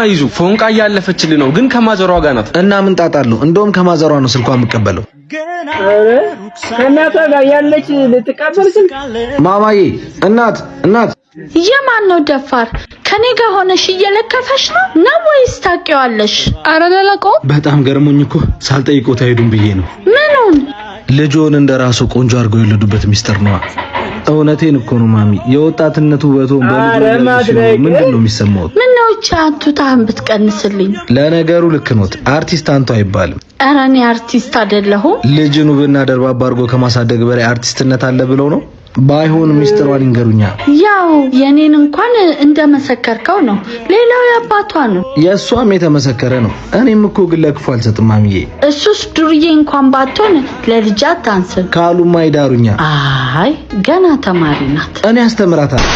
አይዙ ፎንቃ ያለፈችልህ ነው ግን ከማዘሯ ጋር ናት እና ምን ጣጣለሁ እንደውም ከማዘሯ ነው ስልኳ የምቀበለው አረ ከናታ ጋር ያለች ልትቀበል ስልክ ማማዬ እናት የማን ነው ደፋር ከኔ ጋር ሆነሽ እየለከፈሽ ነው ወይስ ታውቂዋለሽ አረ ለለቀው በጣም ገርሞኝ እኮ ሳልጠይቀው ታይዱም ብዬ ነው ምኑን ልጆን እንደራሱ ቆንጆ አድርገው የወለዱበት ሚስጥር ነው እውነቴን እኮ ነው ማሚ የወጣትነቱ ውበቱን ምንድነው የሚሰማው ምነው ቻቱታን ብትቀንስልኝ ለነገሩ ልክ ነው አርቲስት አንቱ አይባልም አራኔ አርቲስት አይደለሁም ልጅኑ በእናደርባባ አድርጎ ከማሳደግ በላይ አርቲስትነት አለ ብለው ነው ባይሆን ሚስጥሯን ይንገሩኛ ያው የኔን እንኳን እንደመሰከርከው ነው ሌላው ያባቷ ነው የሷም የተመሰከረ ነው እኔም እኮ ግለክፉ አልሰጥም ማሚዬ እሱስ ዱርዬ እንኳን ባትሆን ለልጅ አታንስም ካሉማ ይዳሩኛ አይ ገና ተማሪ ናት እኔ አስተምራታለሁ